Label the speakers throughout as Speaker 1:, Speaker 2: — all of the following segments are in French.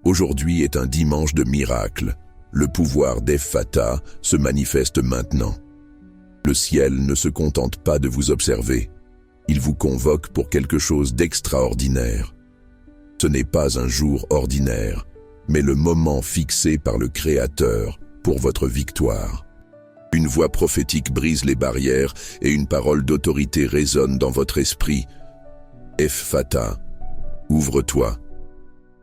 Speaker 1: Aujourd'hui est un dimanche de miracle. Le pouvoir d'Epphata se manifeste maintenant. Le ciel ne se contente pas de vous observer. Il vous convoque pour quelque chose d'extraordinaire. Ce n'est pas un jour ordinaire, mais le moment fixé par le Créateur pour votre victoire. Une voix prophétique brise les barrières et une parole d'autorité résonne dans votre esprit. Epphata, ouvre-toi.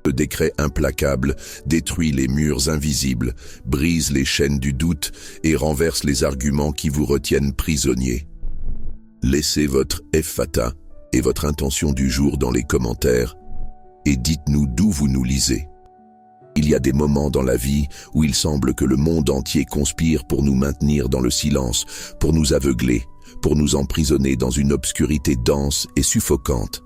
Speaker 1: Le décret implacable détruit les murs invisibles, brise les chaînes du doute et renverse les arguments qui vous retiennent prisonniers. Laissez votre Epphata et votre intention du jour dans les commentaires et dites-nous d'où vous nous lisez. Il y a des moments dans la vie où il semble que le monde entier conspire pour nous maintenir dans le silence, pour nous aveugler, pour nous emprisonner dans une obscurité dense et suffocante.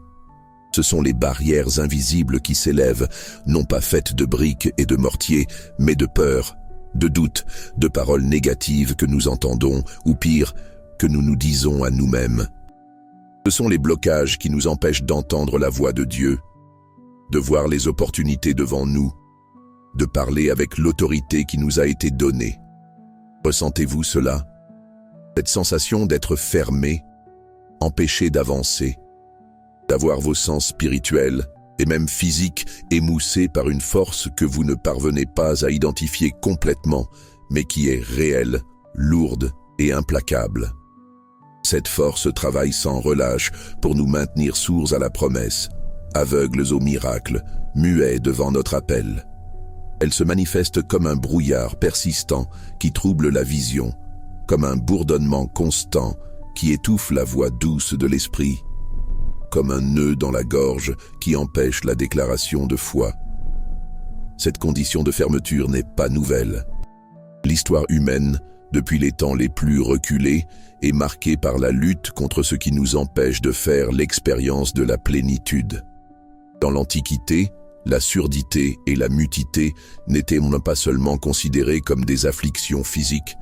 Speaker 1: Ce sont les barrières invisibles qui s'élèvent, non pas faites de briques et de mortiers, mais de peur, de doute, de paroles négatives que nous entendons, ou pire, que nous nous disons à nous-mêmes. Ce sont les blocages qui nous empêchent d'entendre la voix de Dieu, de voir les opportunités devant nous, de parler avec l'autorité qui nous a été donnée. Ressentez-vous cela? Cette sensation d'être fermé, empêché d'avancer, d'avoir vos sens spirituels et même physiques émoussés par une force que vous ne parvenez pas à identifier complètement, mais qui est réelle, lourde et implacable. Cette force travaille sans relâche pour nous maintenir sourds à la promesse, aveugles au miracle, muets devant notre appel. Elle se manifeste comme un brouillard persistant qui trouble la vision, comme un bourdonnement constant qui étouffe la voix douce de l'esprit, comme un nœud dans la gorge qui empêche la déclaration de foi. Cette condition de fermeture n'est pas nouvelle. L'histoire humaine, depuis les temps les plus reculés, est marquée par la lutte contre ce qui nous empêche de faire l'expérience de la plénitude. Dans l'Antiquité, la surdité et la mutité n'étaient pas seulement considérées comme des afflictions physiques,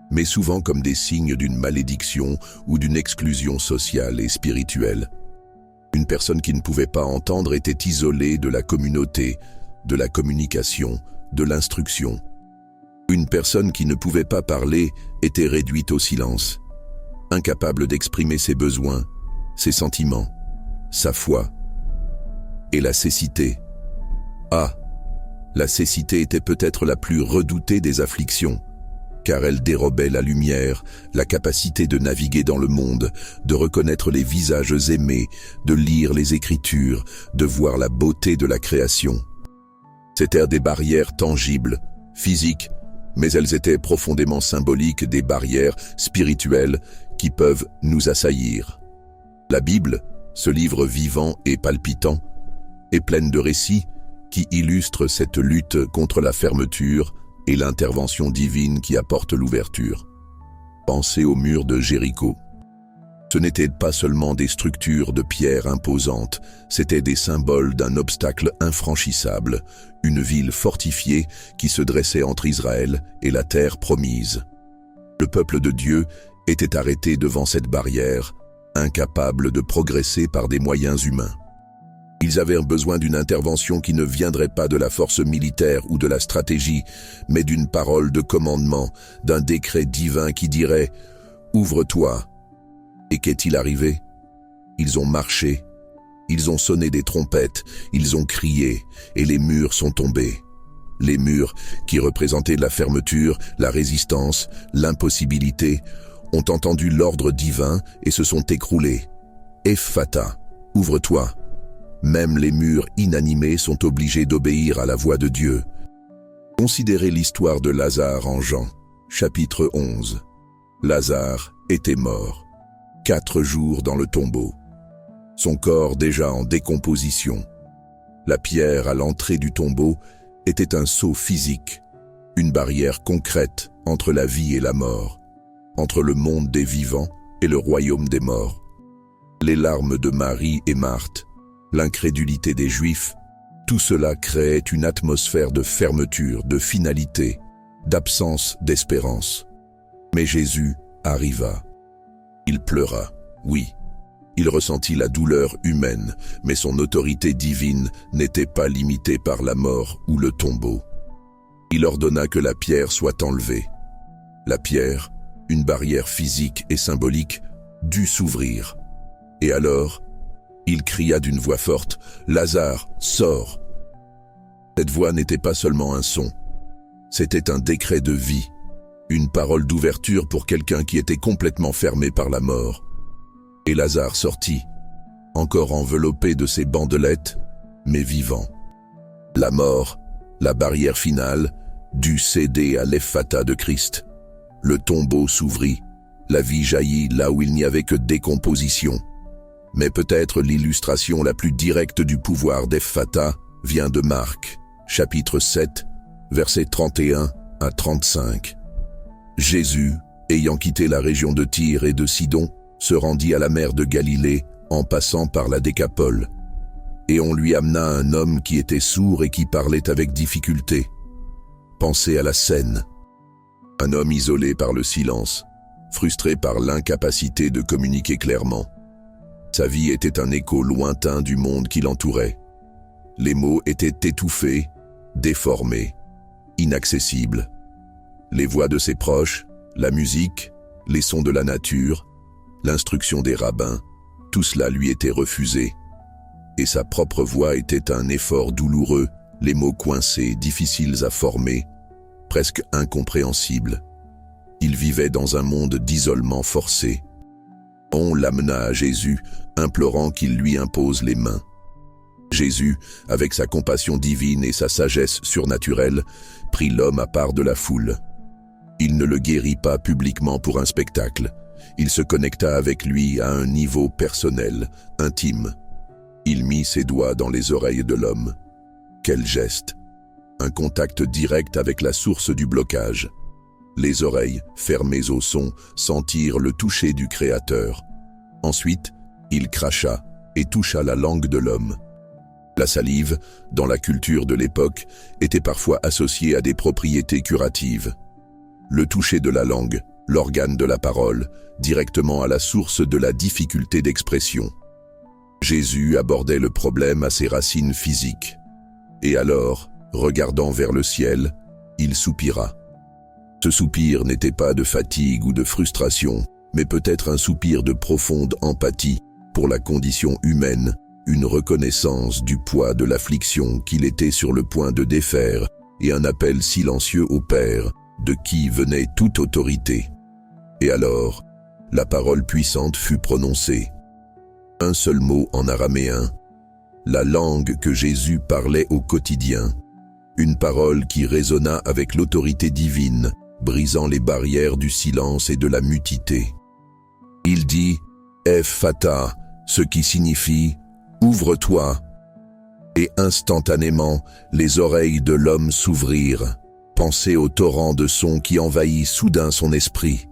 Speaker 1: mais souvent comme des signes d'une malédiction ou d'une exclusion sociale et spirituelle. Une personne qui ne pouvait pas entendre était isolée de la communauté, de la communication, de l'instruction. Une personne qui ne pouvait pas parler était réduite au silence, incapable d'exprimer ses besoins, ses sentiments, sa foi. Et la cécité. Ah, la cécité était peut-être la plus redoutée des afflictions, car elle dérobait la lumière, la capacité de naviguer dans le monde, de reconnaître les visages aimés, de lire les Écritures, de voir la beauté de la création. C'étaient des barrières tangibles, physiques, mais elles étaient profondément symboliques des barrières spirituelles qui peuvent nous assaillir. La Bible, ce livre vivant et palpitant, est pleine de récits qui illustrent cette lutte contre la fermeture et l'intervention divine qui apporte l'ouverture. Pensez aux murs de Jéricho. Ce n'étaient pas seulement des structures de pierre imposantes, c'étaient des symboles d'un obstacle infranchissable, une ville fortifiée qui se dressait entre Israël et la terre promise. Le peuple de Dieu était arrêté devant cette barrière, incapable de progresser par des moyens humains. Ils avaient besoin d'une intervention qui ne viendrait pas de la force militaire ou de la stratégie, mais d'une parole de commandement, d'un décret divin qui dirait « Ouvre-toi ». Et qu'est-il arrivé? Ils ont marché, ils ont sonné des trompettes, ils ont crié, et les murs sont tombés. Les murs, qui représentaient la fermeture, la résistance, l'impossibilité, ont entendu l'ordre divin et se sont écroulés. Epphata, ouvre-toi. Même les murs inanimés sont obligés d'obéir à la voix de Dieu. Considérez l'histoire de Lazare en Jean, chapitre 11. Lazare était mort, 4 jours dans le tombeau. Son corps déjà en décomposition. La pierre à l'entrée du tombeau était un sceau physique, une barrière concrète entre la vie et la mort, entre le monde des vivants et le royaume des morts. Les larmes de Marie et Marthe, l'incrédulité des Juifs, tout cela créait une atmosphère de fermeture, de finalité, d'absence d'espérance. Mais Jésus arriva. Il pleura, oui, Il ressentit la douleur humaine, mais son autorité divine n'était pas limitée par la mort ou le tombeau. Il ordonna que la pierre soit enlevée. La pierre, une barrière physique et symbolique, dut s'ouvrir. Et alors, il cria d'une voix forte, « Lazare, sors !» Cette voix n'était pas seulement un son, c'était un décret de vie, une parole d'ouverture pour quelqu'un qui était complètement fermé par la mort. Et Lazare sortit, encore enveloppé de ses bandelettes, mais vivant. La mort, la barrière finale, dut céder à l'Ephphatha de Christ. Le tombeau s'ouvrit, la vie jaillit là où il n'y avait que décomposition. Mais peut-être l'illustration la plus directe du pouvoir d'Ephphatha vient de Marc, chapitre 7, versets 31 à 35. Jésus, ayant quitté la région de Tyr et de Sidon, se rendit à la mer de Galilée en passant par la Décapole. Et on lui amena un homme qui était sourd et qui parlait avec difficulté. Pensez à la scène. Un homme isolé par le silence, frustré par l'incapacité de communiquer clairement. Sa vie était un écho lointain du monde qui l'entourait. Les mots étaient étouffés, déformés, inaccessibles. Les voix de ses proches, la musique, les sons de la nature, l'instruction des rabbins, tout cela lui était refusé. Et sa propre voix était un effort douloureux, les mots coincés, difficiles à former, presque incompréhensibles. Il vivait dans un monde d'isolement forcé. On l'amena à Jésus, implorant qu'il lui impose les mains. Jésus, avec sa compassion divine et sa sagesse surnaturelle, prit l'homme à part de la foule. Il ne le guérit pas publiquement pour un spectacle. Il se connecta avec lui à un niveau personnel, intime. Il mit ses doigts dans les oreilles de l'homme. Quel geste! Un contact direct avec la source du blocage. Les oreilles, fermées au son, sentirent le toucher du Créateur. Ensuite, il cracha et toucha la langue de l'homme. La salive, dans la culture de l'époque, était parfois associée à des propriétés curatives. Le toucher de la langue, l'organe de la parole, directement à la source de la difficulté d'expression. Jésus abordait le problème à ses racines physiques. Et alors, regardant vers le ciel, il soupira. Ce soupir n'était pas de fatigue ou de frustration, mais peut-être un soupir de profonde empathie pour la condition humaine, une reconnaissance du poids de l'affliction qu'il était sur le point de défaire et un appel silencieux au Père, de qui venait toute autorité. Et alors, la parole puissante fut prononcée. Un seul mot en araméen, la langue que Jésus parlait au quotidien, une parole qui résonna avec l'autorité divine, brisant les barrières du silence et de la mutisé. Il dit « Ephphatha », ce qui signifie « Ouvre-toi ». Et instantanément, les oreilles de l'homme s'ouvrirent. Pensez au torrent de sons qui envahit soudain son esprit.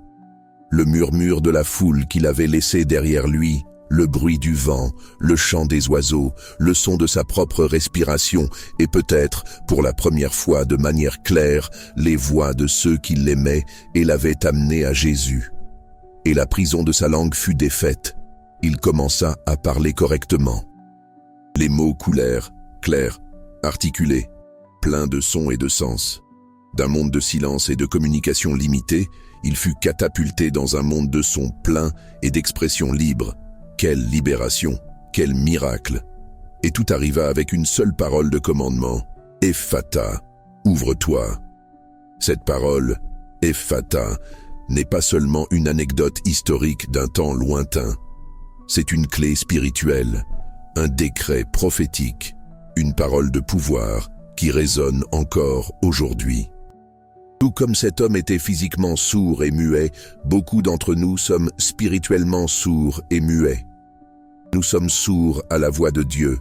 Speaker 1: Le murmure de la foule qu'il avait laissé derrière lui, le bruit du vent, le chant des oiseaux, le son de sa propre respiration et peut-être, pour la première fois de manière claire, les voix de ceux qui l'aimaient et l'avaient amené à Jésus. Et la prison de sa langue fut défaite. Il commença à parler correctement. Les mots coulèrent, clairs, articulés, pleins de sons et de sens. D'un monde de silence et de communication limitée, il fut catapulté dans un monde de sons pleins et d'expressions libres. Quelle libération, quel miracle! Et tout arriva avec une seule parole de commandement. Ephphatha, ouvre-toi. Cette parole, Ephphatha, n'est pas seulement une anecdote historique d'un temps lointain. C'est une clé spirituelle, un décret prophétique, une parole de pouvoir qui résonne encore aujourd'hui. Tout comme cet homme était physiquement sourd et muet, beaucoup d'entre nous sommes spirituellement sourds et muets. Nous sommes sourds à la voix de Dieu.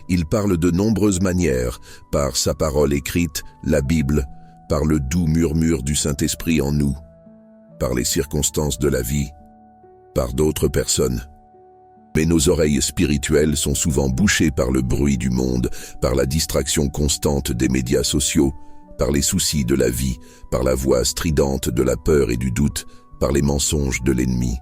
Speaker 1: Il parle de nombreuses manières, par sa parole écrite, la Bible, par le doux murmure du Saint-Esprit en nous, par les circonstances de la vie, par d'autres personnes. Mais nos oreilles spirituelles sont souvent bouchées par le bruit du monde, par la distraction constante des médias sociaux, par les soucis de la vie, par la voix stridente de la peur et du doute, par les mensonges de l'ennemi.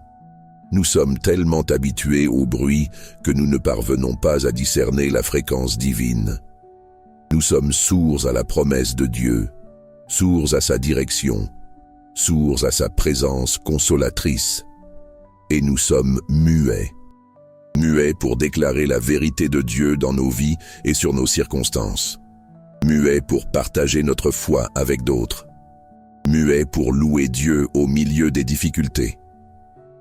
Speaker 1: Nous sommes tellement habitués au bruit que nous ne parvenons pas à discerner la fréquence divine. Nous sommes sourds à la promesse de Dieu, sourds à sa direction, sourds à sa présence consolatrice. Et nous sommes muets. Muets pour déclarer la vérité de Dieu dans nos vies et sur nos circonstances. Muets pour partager notre foi avec d'autres. Muets pour louer Dieu au milieu des difficultés.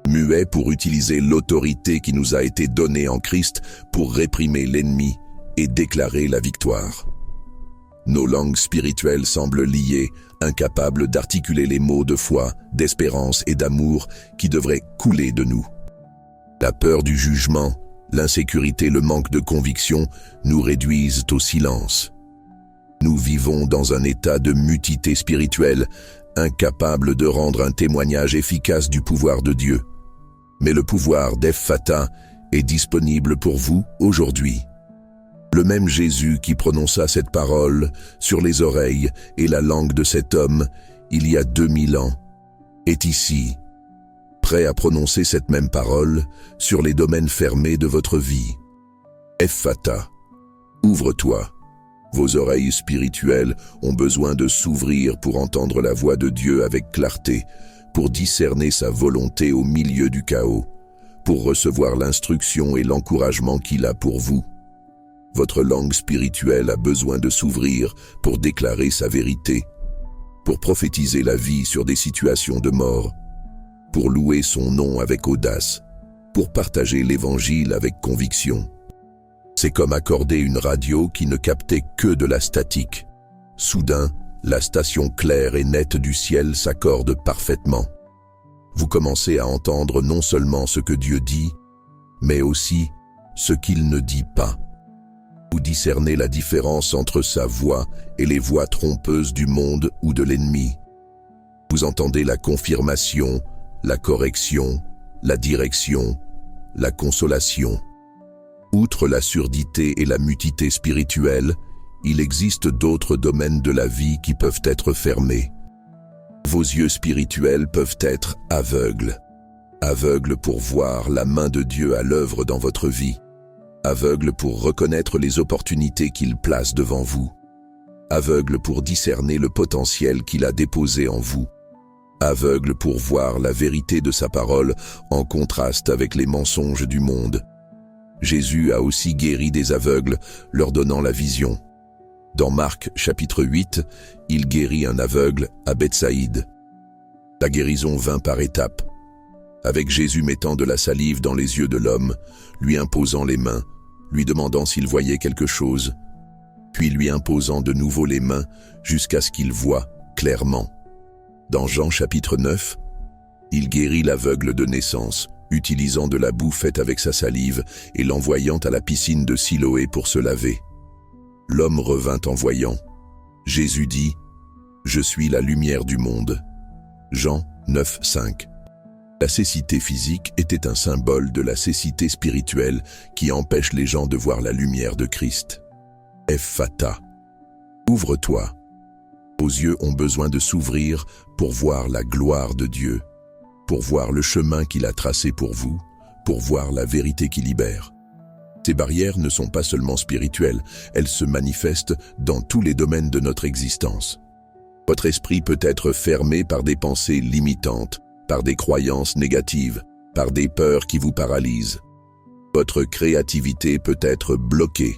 Speaker 1: Muets pour utiliser l'autorité qui nous a été donnée en Christ pour réprimer l'ennemi et déclarer la victoire. Nos langues spirituelles semblent liées, incapables d'articuler les mots de foi, d'espérance et d'amour qui devraient couler de nous. La peur du jugement, l'insécurité, le manque de conviction nous réduisent au silence. Nous vivons dans un état de mutité spirituelle, incapables de rendre un témoignage efficace du pouvoir de Dieu. Mais le pouvoir d'Epphata est disponible pour vous aujourd'hui. Le même Jésus qui prononça cette parole sur les oreilles et la langue de cet homme il y a 2000 ans est ici, prêt à prononcer cette même parole sur les domaines fermés de votre vie. Epphata, ouvre-toi. Vos oreilles spirituelles ont besoin de s'ouvrir pour entendre la voix de Dieu avec clarté, pour discerner sa volonté au milieu du chaos, pour recevoir l'instruction et l'encouragement qu'il a pour vous. Votre langue spirituelle a besoin de s'ouvrir pour déclarer sa vérité, pour prophétiser la vie sur des situations de mort, pour louer son nom avec audace, pour partager l'évangile avec conviction. C'est comme accorder une radio qui ne captait que de la statique. Soudain, la station claire et nette du ciel s'accorde parfaitement. Vous commencez à entendre non seulement ce que Dieu dit, mais aussi ce qu'il ne dit pas. Vous discernez la différence entre sa voix et les voix trompeuses du monde ou de l'ennemi. Vous entendez la confirmation, la correction, la direction, la consolation. Outre la surdité et la mutité spirituelle, il existe d'autres domaines de la vie qui peuvent être fermés. Vos yeux spirituels peuvent être aveugles. Aveugles pour voir la main de Dieu à l'œuvre dans votre vie. Aveugles pour reconnaître les opportunités qu'il place devant vous. Aveugles pour discerner le potentiel qu'il a déposé en vous. Aveugles pour voir la vérité de sa parole en contraste avec les mensonges du monde. Jésus a aussi guéri des aveugles, leur donnant la vision. Dans Marc chapitre 8, il guérit un aveugle à Bethsaïde. La guérison vint par étapes, avec Jésus mettant de la salive dans les yeux de l'homme, lui imposant les mains, lui demandant s'il voyait quelque chose, puis lui imposant de nouveau les mains jusqu'à ce qu'il voie clairement. Dans Jean chapitre 9, il guérit l'aveugle de naissance, utilisant de la boue faite avec sa salive et l'envoyant à la piscine de Siloé pour se laver. L'homme revint en voyant. Jésus dit « Je suis la lumière du monde ». Jean 9, 5. La cécité physique était un symbole de la cécité spirituelle qui empêche les gens de voir la lumière de Christ. Epphata, ouvre-toi. Vos yeux ont besoin de s'ouvrir pour voir la gloire de Dieu, pour voir le chemin qu'il a tracé pour vous, pour voir la vérité qui libère. Ces barrières ne sont pas seulement spirituelles, elles se manifestent dans tous les domaines de notre existence. Votre esprit peut être fermé par des pensées limitantes, par des croyances négatives, par des peurs qui vous paralysent. Votre créativité peut être bloquée.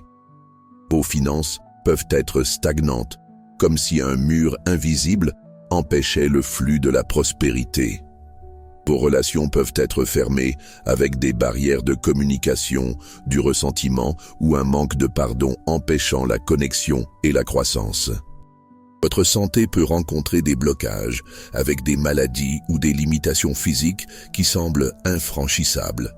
Speaker 1: Vos finances peuvent être stagnantes, comme si un mur invisible empêchait le flux de la prospérité. Vos relations peuvent être fermées avec des barrières de communication, du ressentiment ou un manque de pardon empêchant la connexion et la croissance. Votre santé peut rencontrer des blocages avec des maladies ou des limitations physiques qui semblent infranchissables.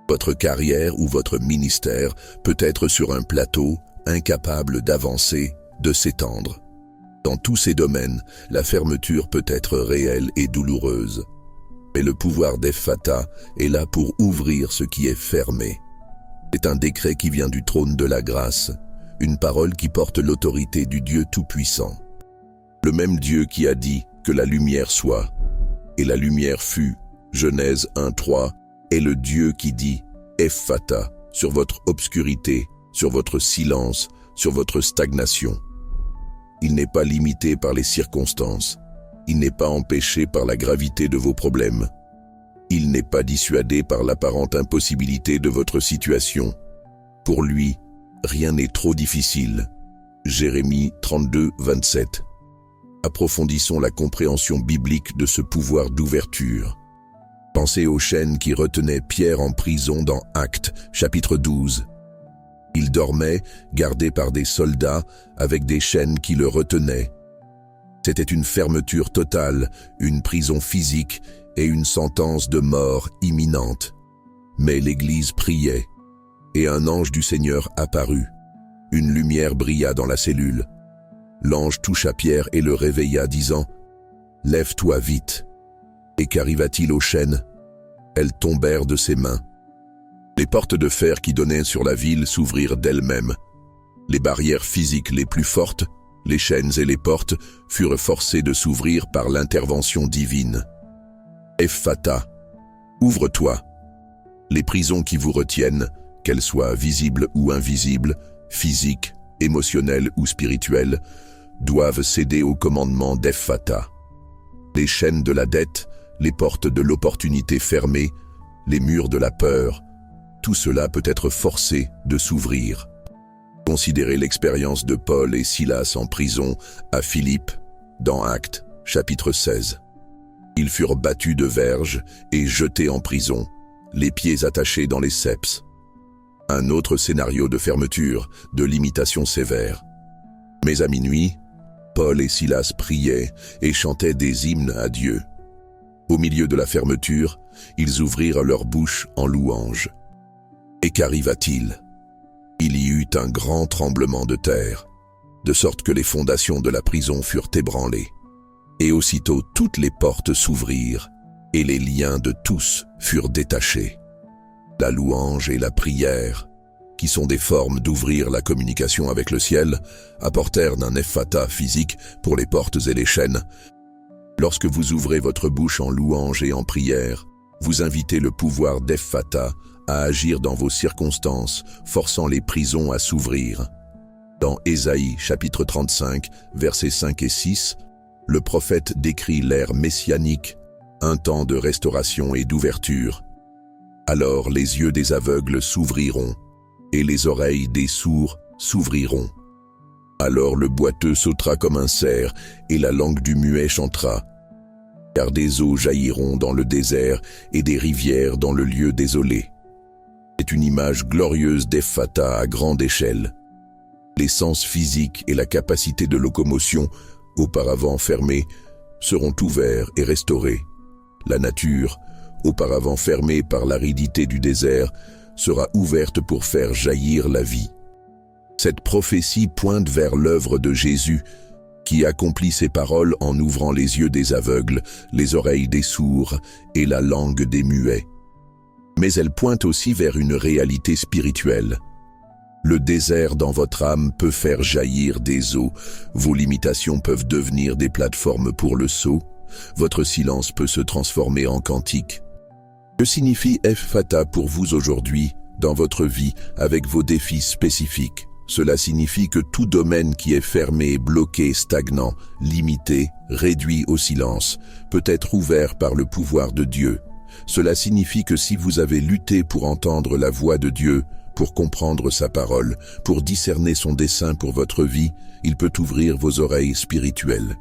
Speaker 1: Votre carrière ou votre ministère peut être sur un plateau, incapable d'avancer, de s'étendre. Dans tous ces domaines, la fermeture peut être réelle et douloureuse. Mais le pouvoir d'Epphata est là pour ouvrir ce qui est fermé. C'est un décret qui vient du trône de la grâce, une parole qui porte l'autorité du Dieu Tout-Puissant. Le même Dieu qui a dit que la lumière soit, et la lumière fut, Genèse 1, 3, est le Dieu qui dit « Ephphatha » sur votre obscurité, sur votre silence, sur votre stagnation. Il n'est pas limité par les circonstances. Il n'est pas empêché par la gravité de vos problèmes. Il n'est pas dissuadé par l'apparente impossibilité de votre situation. Pour lui, rien n'est trop difficile. Jérémie 32, 27. Approfondissons la compréhension biblique de ce pouvoir d'ouverture. Pensez aux chaînes qui retenaient Pierre en prison dans Actes, chapitre 12. Il dormait, gardé par des soldats, avec des chaînes qui le retenaient. C'était une fermeture totale, une prison physique et une sentence de mort imminente. Mais l'Église priait, et un ange du Seigneur apparut. Une lumière brilla dans la cellule. L'ange toucha Pierre et le réveilla, disant « Lève-toi vite ». Et qu'arriva-t-il aux chaînes? Elles tombèrent de ses mains. Les portes de fer qui donnaient sur la ville s'ouvrirent d'elles-mêmes. Les barrières physiques les plus fortes, les chaînes et les portes, furent forcées de s'ouvrir par l'intervention divine. Ephphatha, ouvre-toi. Les prisons qui vous retiennent, qu'elles soient visibles ou invisibles, physiques, émotionnelles ou spirituelles, doivent céder au commandement d'Ephphatha. Les chaînes de la dette, les portes de l'opportunité fermées, les murs de la peur, tout cela peut être forcé de s'ouvrir. Considérez l'expérience de Paul et Silas en prison à Philippe, dans Actes, chapitre 16. Ils furent battus de verges et jetés en prison, les pieds attachés dans les ceps. Un autre scénario de fermeture, de limitation sévère. Mais à minuit, Paul et Silas priaient et chantaient des hymnes à Dieu. Au milieu de la fermeture, ils ouvrirent leur bouche en louange. Et qu'arriva-t-il? Il y eut un grand tremblement de terre, de sorte que les fondations de la prison furent ébranlées. Et aussitôt toutes les portes s'ouvrirent, et les liens de tous furent détachés. La louange et la prière, qui sont des formes d'ouvrir la communication avec le ciel, apportèrent un ephphatha physique pour les portes et les chaînes. Lorsque vous ouvrez votre bouche en louange et en prière, vous invitez le pouvoir d'Ephphatha à agir dans vos circonstances, forçant les prisons à s'ouvrir. Dans Ésaïe, chapitre 35, versets 5 et 6, le prophète décrit l'ère messianique, un temps de restauration et d'ouverture. Alors les yeux des aveugles s'ouvriront, et les oreilles des sourds s'ouvriront. Alors le boiteux sautera comme un cerf, et la langue du muet chantera. Car des eaux jailliront dans le désert, et des rivières dans le lieu désolé. C'est une image glorieuse d'Ephphatha à grande échelle. Les sens physiques et la capacité de locomotion, auparavant fermés, seront ouverts et restaurés. La nature, auparavant fermée par l'aridité du désert, sera ouverte pour faire jaillir la vie. Cette prophétie pointe vers l'œuvre de Jésus, qui accomplit ses paroles en ouvrant les yeux des aveugles, les oreilles des sourds et la langue des muets. Mais elle pointe aussi vers une réalité spirituelle. Le désert dans votre âme peut faire jaillir des eaux, vos limitations peuvent devenir des plateformes pour le saut, votre silence peut se transformer en cantique. Que signifie Ephphatha pour vous aujourd'hui, dans votre vie, avec vos défis spécifiques? Cela signifie que tout domaine qui est fermé, bloqué, stagnant, limité, réduit au silence, peut être ouvert par le pouvoir de Dieu. Cela signifie que si vous avez lutté pour entendre la voix de Dieu, pour comprendre sa parole, pour discerner son dessein pour votre vie, il peut ouvrir vos oreilles spirituelles.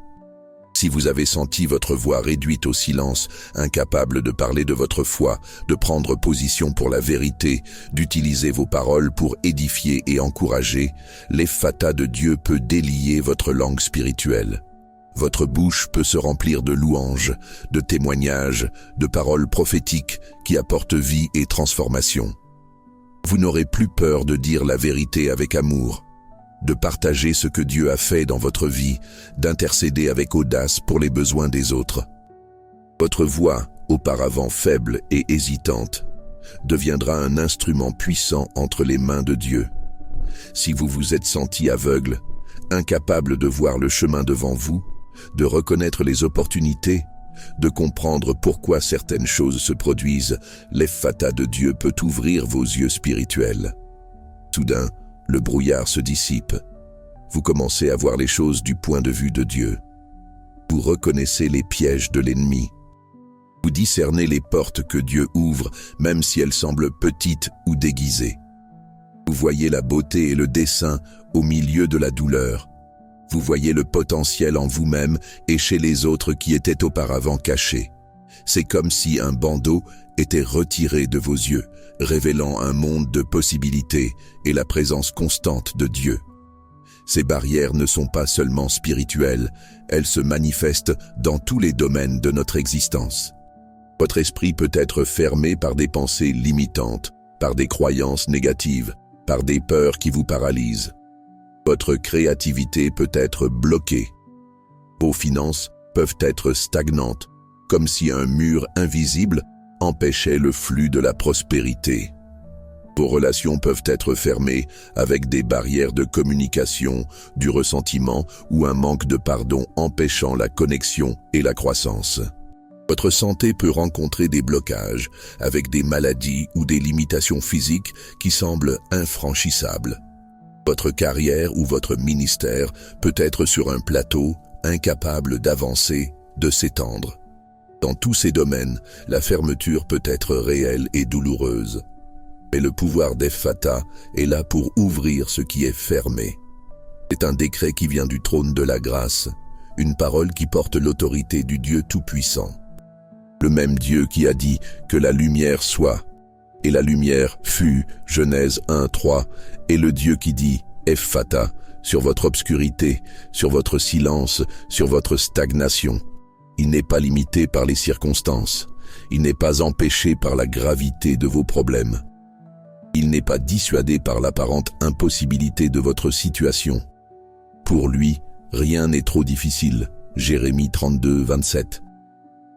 Speaker 1: Si vous avez senti votre voix réduite au silence, incapable de parler de votre foi, de prendre position pour la vérité, d'utiliser vos paroles pour édifier et encourager, l'Ephphatha de Dieu peut délier votre langue spirituelle. Votre bouche peut se remplir de louanges, de témoignages, de paroles prophétiques qui apportent vie et transformation. Vous n'aurez plus peur de dire la vérité avec amour, de partager ce que Dieu a fait dans votre vie, d'intercéder avec audace pour les besoins des autres. Votre voix, auparavant faible et hésitante, deviendra un instrument puissant entre les mains de Dieu. Si vous vous êtes senti aveugle, incapable de voir le chemin devant vous, de reconnaître les opportunités, de comprendre pourquoi certaines choses se produisent, l'Ephphatha de Dieu peut ouvrir vos yeux spirituels. Soudain, le brouillard se dissipe. Vous commencez à voir les choses du point de vue de Dieu. Vous reconnaissez les pièges de l'ennemi. Vous discernez les portes que Dieu ouvre, même si elles semblent petites ou déguisées. Vous voyez la beauté et le dessein au milieu de la douleur. Vous voyez le potentiel en vous-même et chez les autres qui étaient auparavant cachés. C'est comme si un bandeau était retiré de vos yeux, révélant un monde de possibilités et la présence constante de Dieu. Ces barrières ne sont pas seulement spirituelles, elles se manifestent dans tous les domaines de notre existence. Votre esprit peut être fermé par des pensées limitantes, par des croyances négatives, par des peurs qui vous paralysent. Votre créativité peut être bloquée. Vos finances peuvent être stagnantes, comme si un mur invisible empêchait le flux de la prospérité. Vos relations peuvent être fermées avec des barrières de communication, du ressentiment ou un manque de pardon empêchant la connexion et la croissance. Votre santé peut rencontrer des blocages avec des maladies ou des limitations physiques qui semblent infranchissables. Votre carrière ou votre ministère peut être sur un plateau, incapable d'avancer, de s'étendre. Dans tous ces domaines, la fermeture peut être réelle et douloureuse. Mais le pouvoir d'Ephphatha est là pour ouvrir ce qui est fermé. C'est un décret qui vient du trône de la grâce, une parole qui porte l'autorité du Dieu Tout-Puissant. Le même Dieu qui a dit que la lumière soit, et la lumière fut, Genèse 1:3, et le Dieu qui dit Ephphatha sur votre obscurité, sur votre silence, sur votre stagnation. Il n'est pas limité par les circonstances, il n'est pas empêché par la gravité de vos problèmes. Il n'est pas dissuadé par l'apparente impossibilité de votre situation. Pour lui, rien n'est trop difficile. Jérémie 32:27.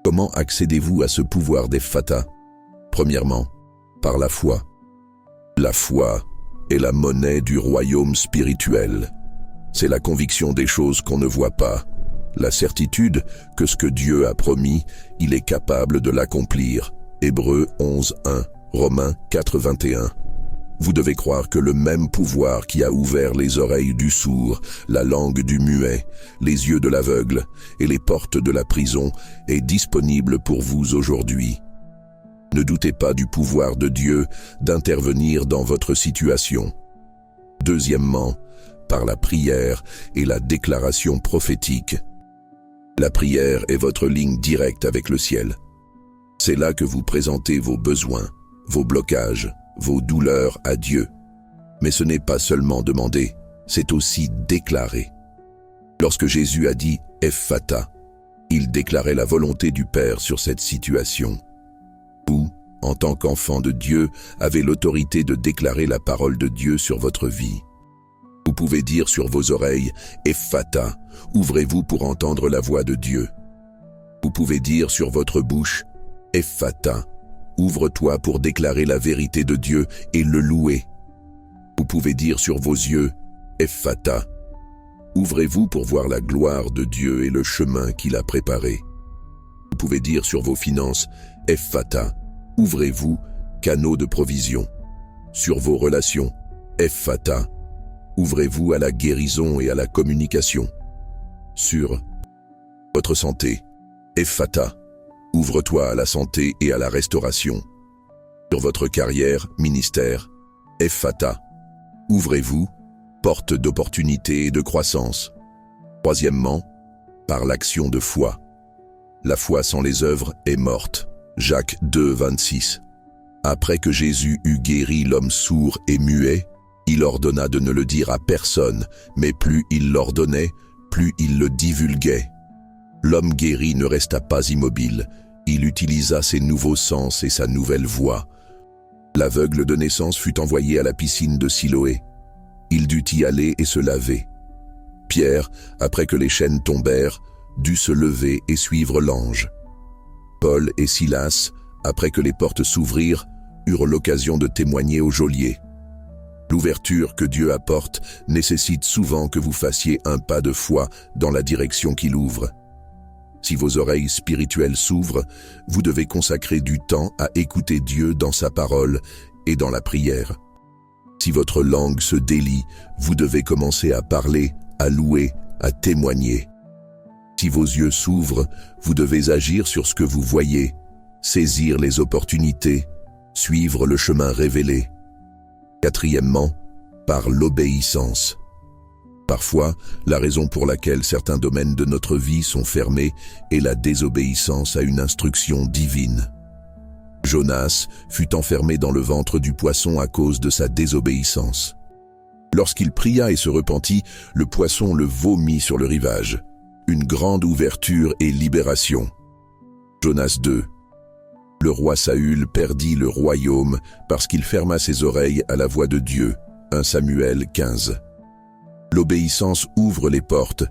Speaker 1: Comment accédez-vous à ce pouvoir d'Ephphatha? Premièrement, par la foi. La foi est la monnaie du royaume spirituel. C'est la conviction des choses qu'on ne voit pas, la certitude que ce que Dieu a promis, il est capable de l'accomplir. Hébreux 11:1, Romains 4:21. Vous devez croire que le même pouvoir qui a ouvert les oreilles du sourd, la langue du muet, les yeux de l'aveugle et les portes de la prison est disponible pour vous aujourd'hui. Ne doutez pas du pouvoir de Dieu d'intervenir dans votre situation. Deuxièmement, par la prière et la déclaration prophétique. La prière est votre ligne directe avec le ciel. C'est là que vous présentez vos besoins, vos blocages, vos douleurs à Dieu. Mais ce n'est pas seulement demander, c'est aussi déclarer. Lorsque Jésus a dit « Ephphatha », il déclarait la volonté du Père sur cette situation. Vous, en tant qu'enfant de Dieu, avez l'autorité de déclarer la parole de Dieu sur votre vie. Vous pouvez dire sur vos oreilles « Ephphatha », ouvrez-vous pour entendre la voix de Dieu. Vous pouvez dire sur votre bouche « Ephphatha », ouvre-toi pour déclarer la vérité de Dieu et le louer. Vous pouvez dire sur vos yeux « Ephphatha ». Ouvrez-vous pour voir la gloire de Dieu et le chemin qu'il a préparé. Vous pouvez dire sur vos finances « Ephphatha ». Ouvrez-vous, canaux de provision. Sur vos relations « Ephphatha ». Ouvrez-vous à la guérison et à la communication. Sur votre santé « Ephphatha ». Ouvre-toi à la santé et à la restauration. Sur votre carrière, ministère, Ephphatha. Ouvrez-vous, porte d'opportunité et de croissance. Troisièmement, par l'action de foi. La foi sans les œuvres est morte. Jacques 2:26. Après que Jésus eut guéri l'homme sourd et muet, il ordonna de ne le dire à personne, mais plus il l'ordonnait, plus il le divulguait. L'homme guéri ne resta pas immobile. Il utilisa ses nouveaux sens et sa nouvelle voix. L'aveugle de naissance fut envoyé à la piscine de Siloé. Il dut y aller et se laver. Pierre, après que les chaînes tombèrent, dut se lever et suivre l'ange. Paul et Silas, après que les portes s'ouvrirent, eurent l'occasion de témoigner au geôlier. L'ouverture que Dieu apporte nécessite souvent que vous fassiez un pas de foi dans la direction qu'il ouvre. Si vos oreilles spirituelles s'ouvrent, vous devez consacrer du temps à écouter Dieu dans sa parole et dans la prière. Si votre langue se délie, vous devez commencer à parler, à louer, à témoigner. Si vos yeux s'ouvrent, vous devez agir sur ce que vous voyez, saisir les opportunités, suivre le chemin révélé. Quatrièmement, par l'obéissance. Parfois, la raison pour laquelle certains domaines de notre vie sont fermés est la désobéissance à une instruction divine. Jonas fut enfermé dans le ventre du poisson à cause de sa désobéissance. Lorsqu'il pria et se repentit, le poisson le vomit sur le rivage. Une grande ouverture et libération. Jonas 2. Le roi Saül perdit le royaume parce qu'il ferma ses oreilles à la voix de Dieu. 1 Samuel 15. L'obéissance ouvre les portes,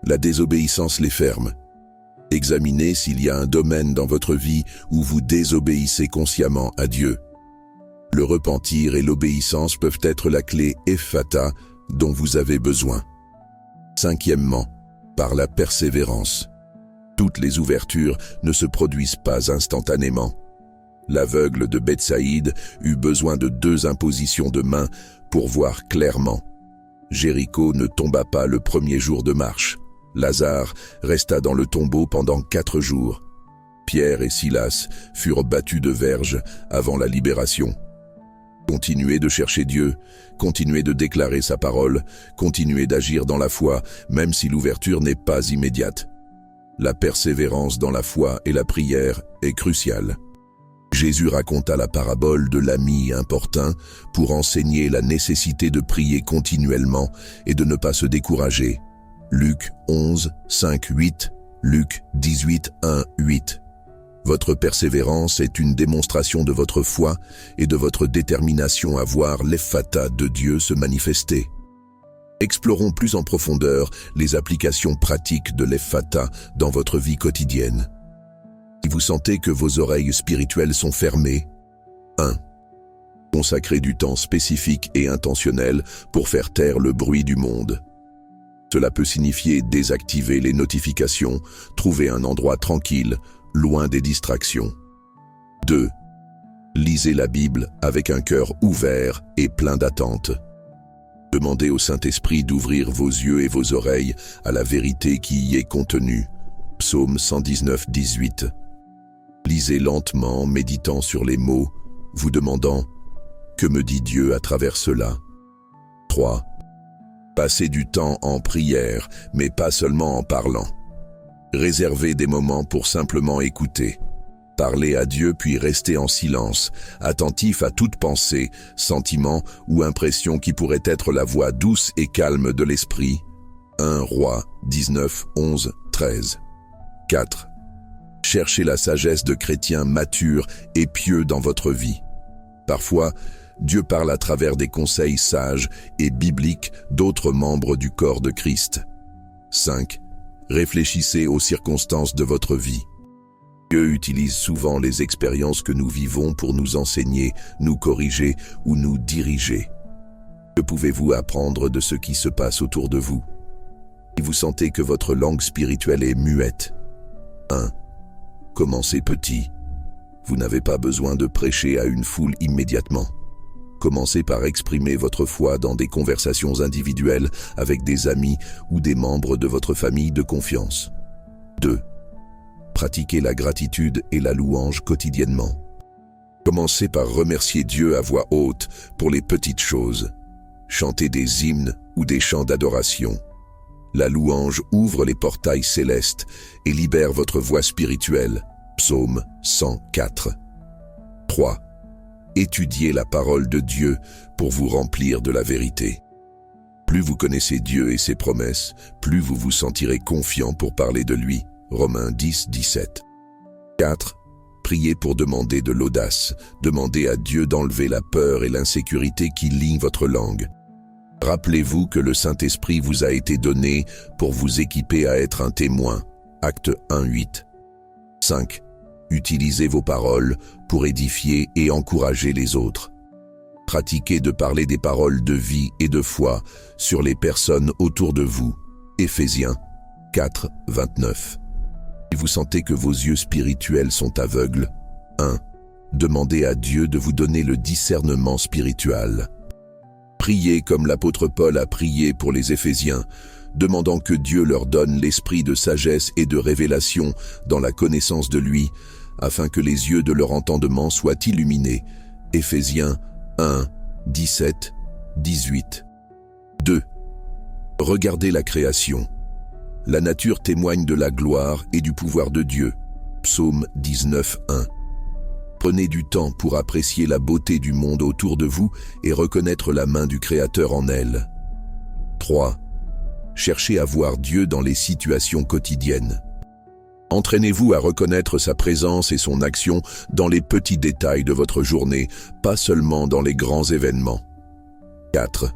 Speaker 1: la désobéissance les ferme. Examinez s'il y a un domaine dans votre vie où vous désobéissez consciemment à Dieu. Le repentir et l'obéissance peuvent être la clé Ephphatha dont vous avez besoin. Cinquièmement, par la persévérance. Toutes les ouvertures ne se produisent pas instantanément. L'aveugle de Bethsaïde eut besoin de 2 impositions de main pour voir clairement. Jéricho ne tomba pas le premier jour de marche. Lazare resta dans le tombeau pendant 4 jours. Pierre et Silas furent battus de verges avant la libération. Continuez de chercher Dieu, continuez de déclarer sa parole, continuez d'agir dans la foi, même si l'ouverture n'est pas immédiate. La persévérance dans la foi et la prière est cruciale. Jésus raconta la parabole de l'ami importun pour enseigner la nécessité de prier continuellement et de ne pas se décourager. Luc 11, 5, 8, Luc 18, 1, 8. Votre persévérance est une démonstration de votre foi et de votre détermination à voir l'Ephphatha de Dieu se manifester. Explorons plus en profondeur les applications pratiques de l'Ephphatha dans votre vie quotidienne. Si vous sentez que vos oreilles spirituelles sont fermées, 1. Consacrez du temps spécifique et intentionnel pour faire taire le bruit du monde. Cela peut signifier désactiver les notifications, trouver un endroit tranquille, loin des distractions. 2. Lisez la Bible avec un cœur ouvert et plein d'attente. Demandez au Saint-Esprit d'ouvrir vos yeux et vos oreilles à la vérité qui y est contenue. Psaume 119, 18. Lisez lentement, méditant sur les mots, vous demandant « Que me dit Dieu à travers cela ?» 3. Passez du temps en prière, mais pas seulement en parlant. Réservez des moments pour simplement écouter. Parlez à Dieu puis restez en silence, attentif à toute pensée, sentiment ou impression qui pourrait être la voix douce et calme de l'esprit. 1 Rois 19, 11, 13. 4. Cherchez la sagesse de chrétiens matures et pieux dans votre vie. Parfois, Dieu parle à travers des conseils sages et bibliques d'autres membres du corps de Christ. 5. Réfléchissez aux circonstances de votre vie. Dieu utilise souvent les expériences que nous vivons pour nous enseigner, nous corriger ou nous diriger. Que pouvez-vous apprendre de ce qui se passe autour de vous? Si vous sentez que votre langue spirituelle est muette, 1. Commencez petit. Vous n'avez pas besoin de prêcher à une foule immédiatement. Commencez par exprimer votre foi dans des conversations individuelles avec des amis ou des membres de votre famille de confiance. 2. Pratiquez la gratitude et la louange quotidiennement. Commencez par remercier Dieu à voix haute pour les petites choses. Chantez des hymnes ou des chants d'adoration. La louange ouvre les portails célestes et libère votre voix spirituelle. Psaume 104. 3. Étudiez la parole de Dieu pour vous remplir de la vérité. Plus vous connaissez Dieu et ses promesses, plus vous vous sentirez confiant pour parler de lui. Romains 10, 17. 4. Priez pour demander de l'audace. Demandez à Dieu d'enlever la peur et l'insécurité qui lient votre langue. Rappelez-vous que le Saint-Esprit vous a été donné pour vous équiper à être un témoin. Acte 1, 8. 5. Utilisez vos paroles pour édifier et encourager les autres. Pratiquez de parler des paroles de vie et de foi sur les personnes autour de vous. Éphésiens 4, 29. Si vous sentez que vos yeux spirituels sont aveugles, 1. Demandez à Dieu de vous donner le discernement spirituel. Priez comme l'apôtre Paul a prié pour les Éphésiens, demandant que Dieu leur donne l'esprit de sagesse et de révélation dans la connaissance de lui, afin que les yeux de leur entendement soient illuminés. Éphésiens 1, 17, 18. 2. Regardez la création. La nature témoigne de la gloire et du pouvoir de Dieu. Psaume 19, 1. Prenez du temps pour apprécier la beauté du monde autour de vous et reconnaître la main du Créateur en elle. 3. Cherchez à voir Dieu dans les situations quotidiennes. Entraînez-vous à reconnaître sa présence et son action dans les petits détails de votre journée, pas seulement dans les grands événements. 4.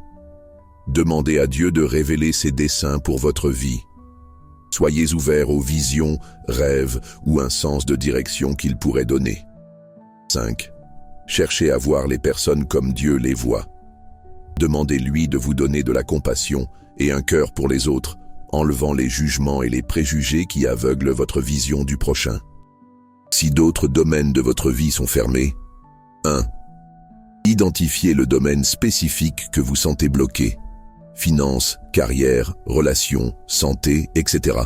Speaker 1: Demandez à Dieu de révéler ses desseins pour votre vie. Soyez ouverts aux visions, rêves ou un sens de direction qu'il pourrait donner. 5. Cherchez à voir les personnes comme Dieu les voit. Demandez-lui de vous donner de la compassion et un cœur pour les autres, enlevant les jugements et les préjugés qui aveuglent votre vision du prochain. Si d'autres domaines de votre vie sont fermés, 1. Identifiez le domaine spécifique que vous sentez bloqué. Finances, carrière, relations, santé, etc.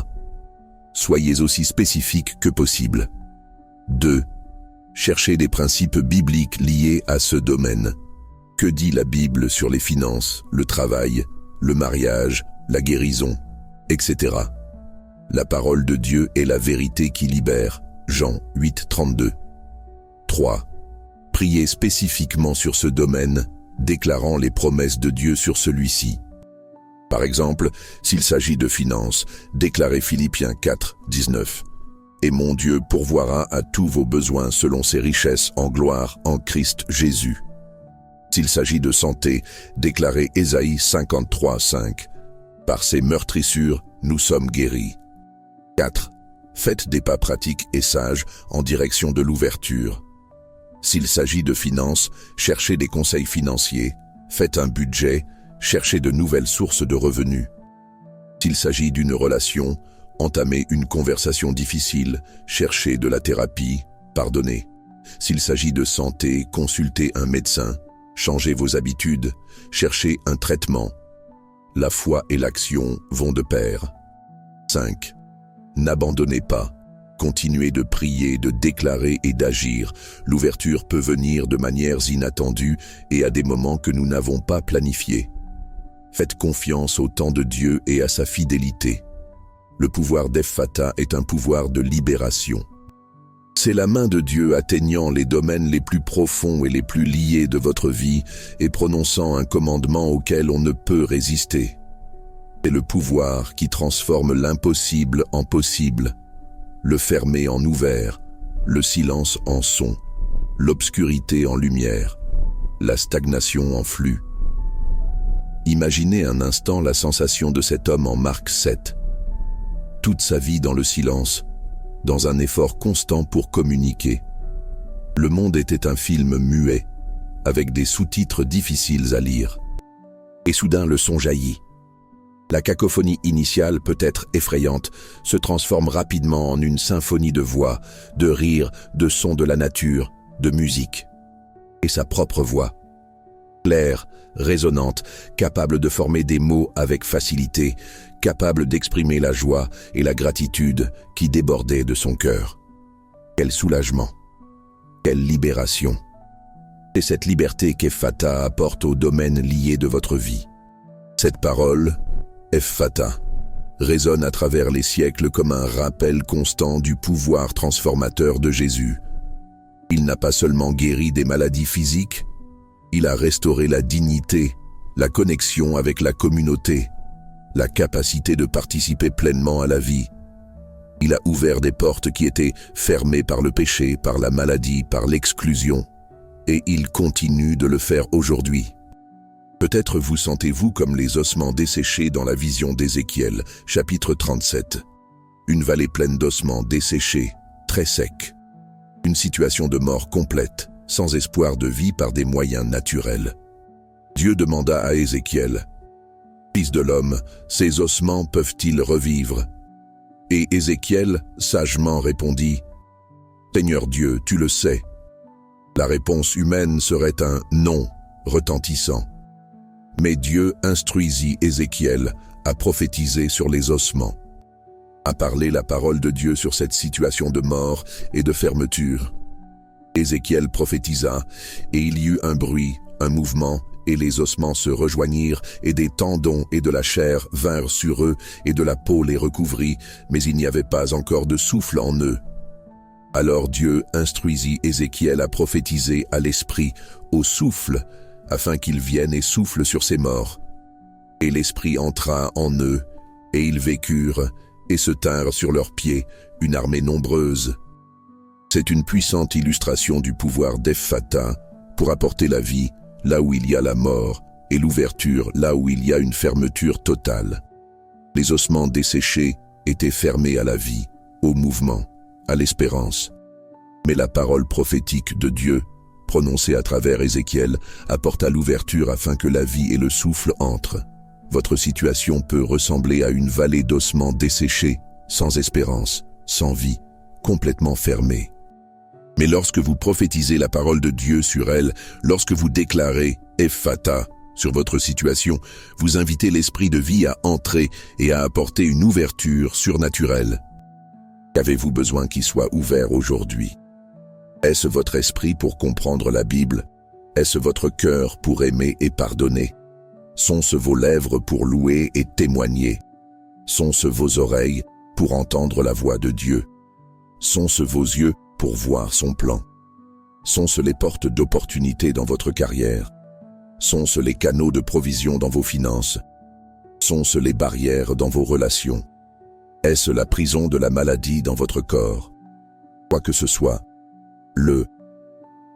Speaker 1: Soyez aussi spécifique que possible. 2. Cherchez des principes bibliques liés à ce domaine. Que dit la Bible sur les finances, le travail, le mariage, la guérison, etc. La parole de Dieu est la vérité qui libère. Jean 8, 32. 3. Priez spécifiquement sur ce domaine, déclarant les promesses de Dieu sur celui-ci. Par exemple, s'il s'agit de finances, déclarez Philippiens 4, 19. Et mon Dieu pourvoira à tous vos besoins selon ses richesses en gloire en Christ Jésus. S'il s'agit de santé, déclarez Ésaïe 53, 5. Par ses meurtrissures, nous sommes guéris. 4. Faites des pas pratiques et sages en direction de l'ouverture. S'il s'agit de finances, cherchez des conseils financiers, faites un budget, cherchez de nouvelles sources de revenus. S'il s'agit d'une relation, entamez une conversation difficile, cherchez de la thérapie, pardonnez. S'il s'agit de santé, consultez un médecin, changez vos habitudes, cherchez un traitement. La foi et l'action vont de pair. 5. N'abandonnez pas. Continuez de prier, de déclarer et d'agir. L'ouverture peut venir de manières inattendues et à des moments que nous n'avons pas planifiés. Faites confiance au temps de Dieu et à sa fidélité. Le pouvoir d'Epphata est un pouvoir de libération. C'est la main de Dieu atteignant les domaines les plus profonds et les plus liés de votre vie et prononçant un commandement auquel on ne peut résister. C'est le pouvoir qui transforme l'impossible en possible, le fermé en ouvert, le silence en son, l'obscurité en lumière, la stagnation en flux. Imaginez un instant la sensation de cet homme en Marc 7. Toute sa vie dans le silence, dans un effort constant pour communiquer. Le monde était un film muet, avec des sous-titres difficiles à lire. Et soudain le son jaillit. La cacophonie initiale, peut-être effrayante, se transforme rapidement en une symphonie de voix, de rires, de sons de la nature, de musique. Et sa propre voix. Claire, résonante, capable de former des mots avec facilité, capable d'exprimer la joie et la gratitude qui débordaient de son cœur. Quel soulagement! Quelle libération! C'est cette liberté qu'Epphata apporte aux domaines liés de votre vie. Cette parole, Epphata, résonne à travers les siècles comme un rappel constant du pouvoir transformateur de Jésus. Il n'a pas seulement guéri des maladies physiques, il a restauré la dignité, la connexion avec la communauté, la capacité de participer pleinement à la vie. Il a ouvert des portes qui étaient fermées par le péché, par la maladie, par l'exclusion. Et il continue de le faire aujourd'hui. Peut-être vous sentez-vous comme les ossements desséchés dans la vision d'Ézéchiel, chapitre 37. Une vallée pleine d'ossements desséchés, très secs. Une situation de mort complète, sans espoir de vie par des moyens naturels. Dieu demanda à Ézéchiel, « Fils de l'homme, ces ossements peuvent-ils revivre ?» Et Ézéchiel sagement répondit, « Seigneur Dieu, tu le sais. » La réponse humaine serait un « non » retentissant. Mais Dieu instruisit Ézéchiel à prophétiser sur les ossements, à parler la parole de Dieu sur cette situation de mort et de fermeture. Ézéchiel prophétisa, et il y eut un bruit, un mouvement, et les ossements se rejoignirent, et des tendons et de la chair vinrent sur eux, et de la peau les recouvrit, mais il n'y avait pas encore de souffle en eux. Alors Dieu instruisit Ézéchiel à prophétiser à l'esprit, au souffle, afin qu'il vienne et souffle sur ces morts. Et l'esprit entra en eux, et ils vécurent, et se tinrent sur leurs pieds, une armée nombreuse. C'est une puissante illustration du pouvoir d'Epphata pour apporter la vie là où il y a la mort et l'ouverture là où il y a une fermeture totale. Les ossements desséchés étaient fermés à la vie, au mouvement, à l'espérance. Mais la parole prophétique de Dieu, prononcée à travers Ézéchiel, apporta l'ouverture afin que la vie et le souffle entrent. Votre situation peut ressembler à une vallée d'ossements desséchés, sans espérance, sans vie, complètement fermée. Mais lorsque vous prophétisez la parole de Dieu sur elle, lorsque vous déclarez « Epphata » sur votre situation, vous invitez l'esprit de vie à entrer et à apporter une ouverture surnaturelle. Qu'avez-vous besoin qu'il soit ouvert aujourd'hui? Est-ce votre esprit pour comprendre la Bible? Est-ce votre cœur pour aimer et pardonner? Sont-ce vos lèvres pour louer et témoigner? Sont-ce vos oreilles pour entendre la voix de Dieu? Sont-ce vos yeux pour voir son plan? Sont-ce les portes d'opportunité dans votre carrière? Sont-ce les canaux de provision dans vos finances? Sont-ce les barrières dans vos relations? Est-ce la prison de la maladie dans votre corps? Quoi que ce soit, le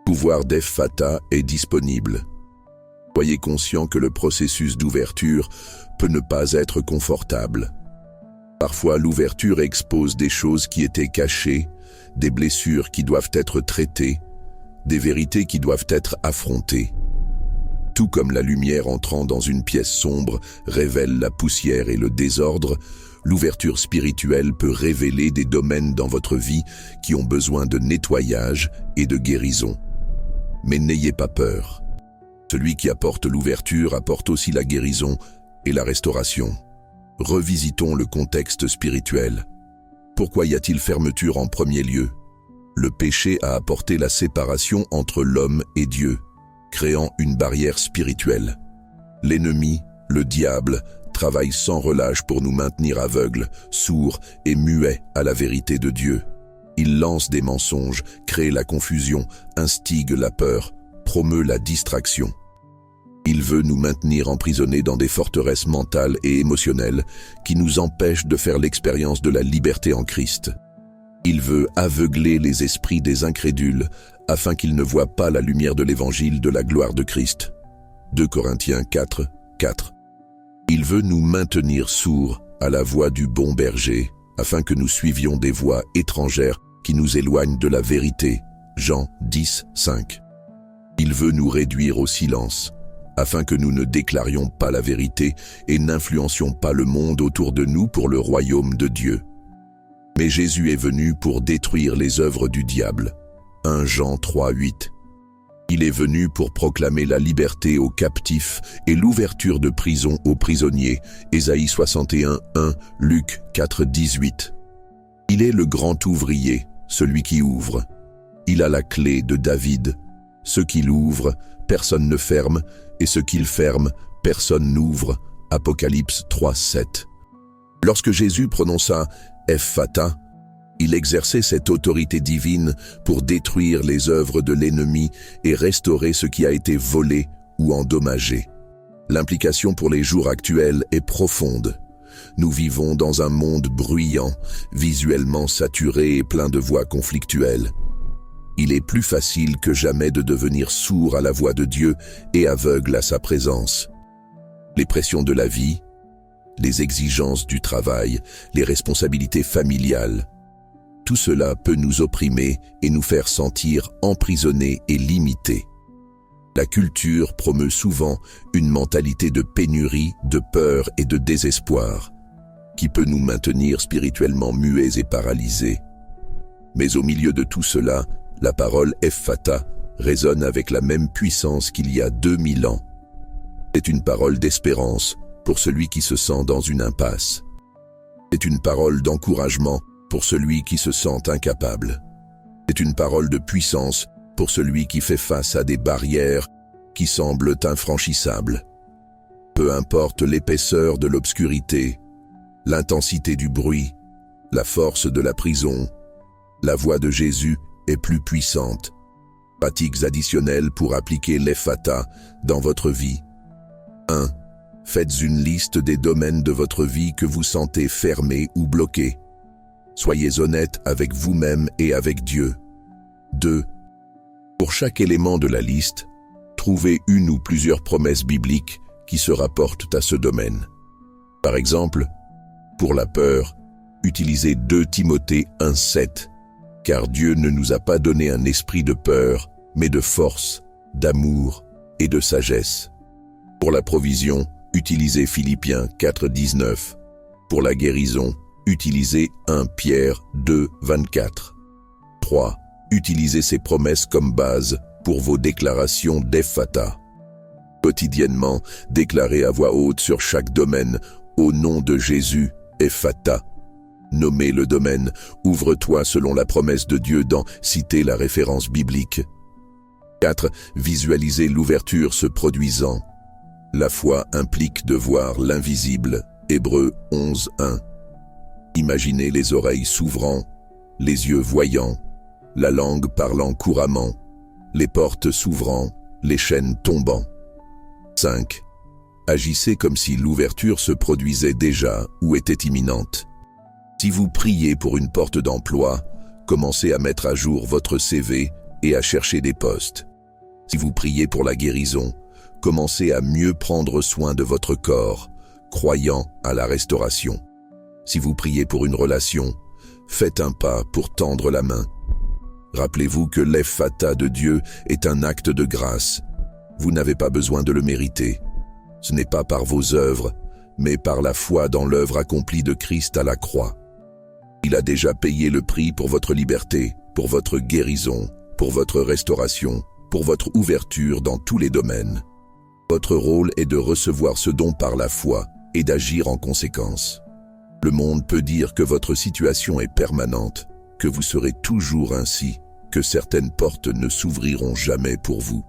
Speaker 1: pouvoir d'Epphata est disponible. Soyez conscient que le processus d'ouverture peut ne pas être confortable. Parfois, l'ouverture expose des choses qui étaient cachées, des blessures qui doivent être traitées, des vérités qui doivent être affrontées. Tout comme la lumière entrant dans une pièce sombre révèle la poussière et le désordre, l'ouverture spirituelle peut révéler des domaines dans votre vie qui ont besoin de nettoyage et de guérison. Mais n'ayez pas peur. Celui qui apporte l'ouverture apporte aussi la guérison et la restauration. Revisitons le contexte spirituel. Pourquoi y a-t-il fermeture en premier lieu? Le péché a apporté la séparation entre l'homme et Dieu, créant une barrière spirituelle. L'ennemi, le diable, travaille sans relâche pour nous maintenir aveugles, sourds et muets à la vérité de Dieu. Il lance des mensonges, crée la confusion, instigue la peur, promeut la distraction. Il veut nous maintenir emprisonnés dans des forteresses mentales et émotionnelles qui nous empêchent de faire l'expérience de la liberté en Christ. Il veut aveugler les esprits des incrédules afin qu'ils ne voient pas la lumière de l'évangile de la gloire de Christ. 2 Corinthiens 4, 4. Il veut nous maintenir sourds à la voix du bon berger afin que nous suivions des voix étrangères qui nous éloignent de la vérité. Jean 10, 5. Il veut nous réduire au silence afin que nous ne déclarions pas la vérité et n'influencions pas le monde autour de nous pour le royaume de Dieu. Mais Jésus est venu pour détruire les œuvres du diable. 1 Jean 3, 8. Il est venu pour proclamer la liberté aux captifs et l'ouverture de prison aux prisonniers. Ésaïe 61, 1, Luc 4, 18. Il est le grand ouvrier, celui qui ouvre. Il a la clé de David. Ce qu'il ouvre, personne ne ferme, et ce qu'il ferme, personne n'ouvre. Apocalypse 3, 7. Lorsque Jésus prononça « Epphata », il exerçait cette autorité divine pour détruire les œuvres de l'ennemi et restaurer ce qui a été volé ou endommagé. L'implication pour les jours actuels est profonde. Nous vivons dans un monde bruyant, visuellement saturé et plein de voix conflictuelles. Il est plus facile que jamais de devenir sourd à la voix de Dieu et aveugle à sa présence. Les pressions de la vie, les exigences du travail, les responsabilités familiales, tout cela peut nous opprimer et nous faire sentir emprisonnés et limités. La culture promeut souvent une mentalité de pénurie, de peur et de désespoir. qui peut nous maintenir spirituellement muets et paralysés. Mais au milieu de tout cela, la parole Ephphatha résonne avec la même puissance qu'il y a 2000 ans. C'est une parole d'espérance pour celui qui se sent dans une impasse. C'est une parole d'encouragement pour celui qui se sent incapable. C'est une parole de puissance pour celui qui fait face à des barrières qui semblent infranchissables. Peu importe l'épaisseur de l'obscurité, l'intensité du bruit, la force de la prison, la voix de Jésus est plus puissante. Pratiques additionnelles pour appliquer l'Ephphatha dans votre vie. 1. Faites une liste des domaines de votre vie que vous sentez fermés ou bloqués. Soyez honnête avec vous-même et avec Dieu. 2. Pour chaque élément de la liste, trouvez une ou plusieurs promesses bibliques qui se rapportent à ce domaine. Par exemple, pour la peur, utilisez 2 Timothée 1,7, car Dieu ne nous a pas donné un esprit de peur, mais de force, d'amour et de sagesse. Pour la provision, utilisez Philippiens 4,19. Pour la guérison, utilisez 1 Pierre 2,24. 3. Utilisez ces promesses comme base pour vos déclarations d'Ephphatha. Quotidiennement, déclarez à voix haute sur chaque domaine, au nom de Jésus, Ephphatha. Nommez le domaine, ouvre-toi selon la promesse de Dieu dans citez la référence biblique. 4. Visualisez l'ouverture se produisant. La foi implique de voir l'invisible. Hébreux 11:1. Imaginez les oreilles s'ouvrant, les yeux voyant, la langue parlant couramment, les portes s'ouvrant, les chaînes tombant. 5. Agissez comme si l'ouverture se produisait déjà ou était imminente. Si vous priez pour une porte d'emploi, commencez à mettre à jour votre CV et à chercher des postes. Si vous priez pour la guérison, commencez à mieux prendre soin de votre corps, croyant à la restauration. Si vous priez pour une relation, faites un pas pour tendre la main. Rappelez-vous que l'Ephphatha de Dieu est un acte de grâce. Vous n'avez pas besoin de le mériter. Ce n'est pas par vos œuvres, mais par la foi dans l'œuvre accomplie de Christ à la croix. Il a déjà payé le prix pour votre liberté, pour votre guérison, pour votre restauration, pour votre ouverture dans tous les domaines. Votre rôle est de recevoir ce don par la foi et d'agir en conséquence. Le monde peut dire que votre situation est permanente, que vous serez toujours ainsi, que certaines portes ne s'ouvriront jamais pour vous.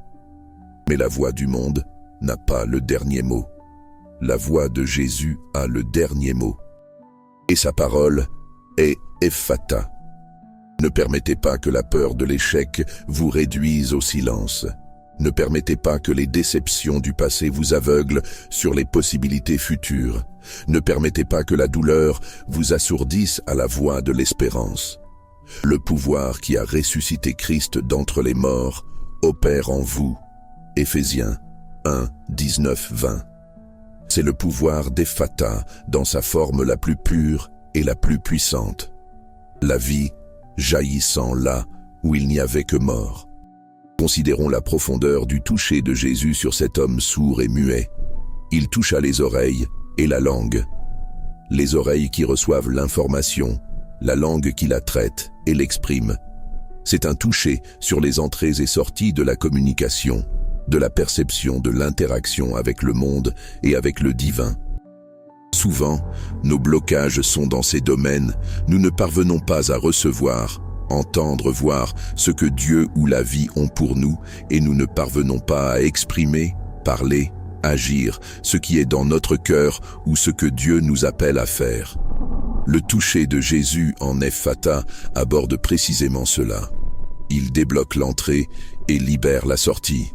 Speaker 1: Mais la voix du monde n'a pas le dernier mot. La voix de Jésus a le dernier mot. Et sa parole est Ephphatha. Ne permettez pas que la peur de l'échec vous réduise au silence. Ne permettez pas que les déceptions du passé vous aveuglent sur les possibilités futures. Ne permettez pas que la douleur vous assourdisse à la voix de l'espérance. Le pouvoir qui a ressuscité Christ d'entre les morts opère en vous. Éphésiens 1, 19-20. C'est le pouvoir d'Ephphatha dans sa forme la plus pure et la plus puissante. La vie jaillissant là où il n'y avait que mort. Considérons la profondeur du toucher de Jésus sur cet homme sourd et muet. Il toucha les oreilles et la langue. Les oreilles qui reçoivent l'information, la langue qui la traite et l'exprime. C'est un toucher sur les entrées et sorties de la communication, de la perception de l'interaction avec le monde et avec le divin. Souvent, nos blocages sont dans ces domaines, nous ne parvenons pas à recevoir, entendre, voir ce que Dieu ou la vie ont pour nous et nous ne parvenons pas à exprimer, parler, agir ce qui est dans notre cœur ou ce que Dieu nous appelle à faire. Le toucher de Jésus en Ephphatha aborde précisément cela. Il débloque l'entrée et libère la sortie.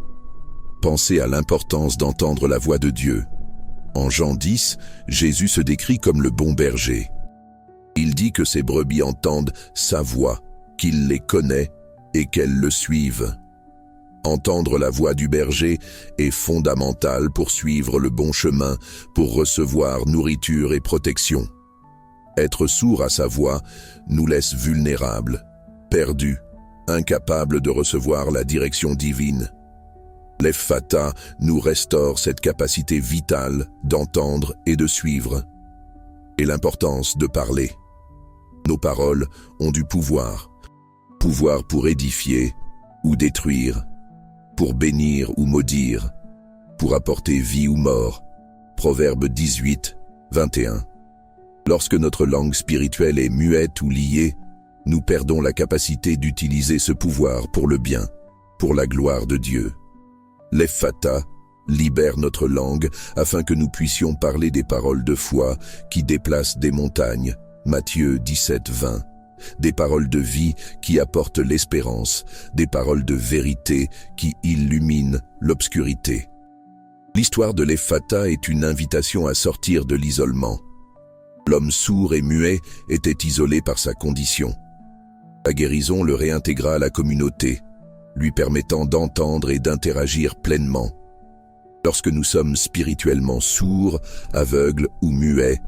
Speaker 1: Pensez à l'importance d'entendre la voix de Dieu. En Jean 10, Jésus se décrit comme le bon berger. Il dit que ses brebis entendent sa voix, qu'il les connaît et qu'elles le suivent. Entendre la voix du berger est fondamental pour suivre le bon chemin, pour recevoir nourriture et protection. Être sourd à sa voix nous laisse vulnérables, perdus, incapables de recevoir la direction divine. L'Ephphatha nous restaure cette capacité vitale d'entendre et de suivre. et l'importance de parler. Nos paroles ont du pouvoir. Pouvoir pour édifier ou détruire, pour bénir ou maudire, pour apporter vie ou mort. Proverbe 18, 21. Lorsque notre langue spirituelle est muette ou liée, nous perdons la capacité d'utiliser ce pouvoir pour le bien, pour la gloire de Dieu. L'Epphata libère notre langue afin que nous puissions parler des paroles de foi qui déplacent des montagnes. Matthieu 17, 20. Des paroles de vie qui apportent l'espérance, des paroles de vérité qui illuminent l'obscurité. L'histoire de l'Epphata est une invitation à sortir de l'isolement. L'homme sourd et muet était isolé par sa condition. La guérison le réintégra à la communauté, lui permettant d'entendre et d'interagir pleinement. Lorsque nous sommes spirituellement sourds, aveugles ou muets,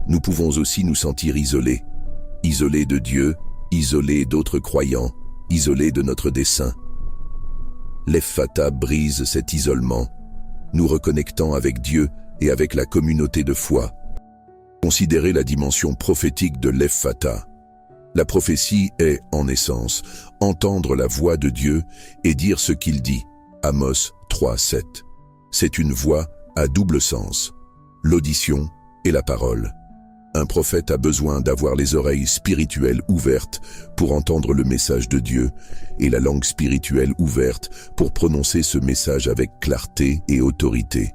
Speaker 1: nous pouvons aussi nous sentir isolés. Isolés de Dieu, isolés d'autres croyants, isolés de notre dessein. L'Epphata brise cet isolement, nous reconnectant avec Dieu et avec la communauté de foi. Considérez la dimension prophétique de l'Epphata. La prophétie est, en essence, entendre la voix de Dieu et dire ce qu'il dit. Amos 3, 7. C'est une voix à double sens, l'audition et la parole. Un prophète a besoin d'avoir les oreilles spirituelles ouvertes pour entendre le message de Dieu et la langue spirituelle ouverte pour prononcer ce message avec clarté et autorité.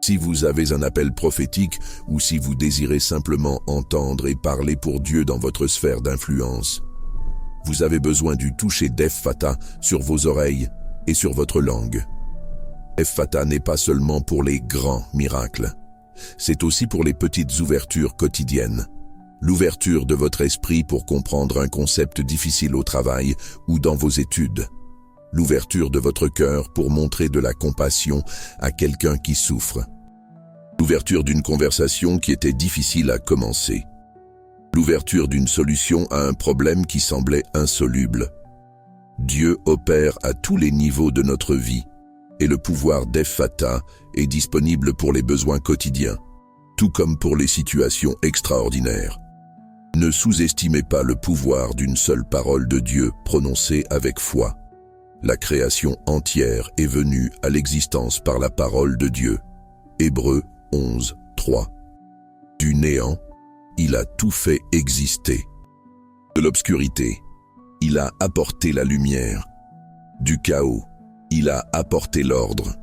Speaker 1: Si vous avez un appel prophétique ou si vous désirez simplement entendre et parler pour Dieu dans votre sphère d'influence, vous avez besoin du toucher d'Epphata sur vos oreilles et sur votre langue. Epphata n'est pas seulement pour les grands miracles. C'est aussi pour les petites ouvertures quotidiennes. L'ouverture de votre esprit pour comprendre un concept difficile au travail ou dans vos études. L'ouverture de votre cœur pour montrer de la compassion à quelqu'un qui souffre. L'ouverture d'une conversation qui était difficile à commencer. L'ouverture d'une solution à un problème qui semblait insoluble. Dieu opère à tous les niveaux de notre vie. Et le pouvoir d'Epphata est disponible pour les besoins quotidiens, tout comme pour les situations extraordinaires. Ne sous-estimez pas le pouvoir d'une seule parole de Dieu prononcée avec foi. La création entière est venue à l'existence par la parole de Dieu. Hébreux 11, 3. Du néant, il a tout fait exister. De l'obscurité, il a apporté la lumière. Du chaos, il a apporté l'ordre.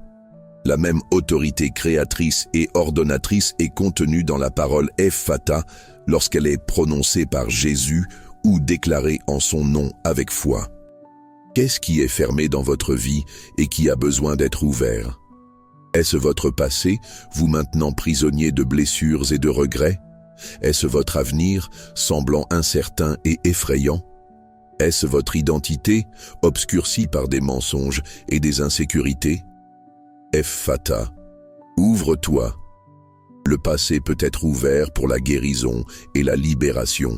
Speaker 1: La même autorité créatrice et ordonnatrice est contenue dans la parole Epphata lorsqu'elle est prononcée par Jésus ou déclarée en son nom avec foi. Qu'est-ce qui est fermé dans votre vie et qui a besoin d'être ouvert? Est-ce votre passé, vous maintenant prisonnier de blessures et de regrets? Est-ce votre avenir, semblant incertain et effrayant? Est-ce votre identité, obscurcie par des mensonges et des insécurités? Epphata, ouvre-toi. Le passé peut être ouvert pour la guérison et la libération.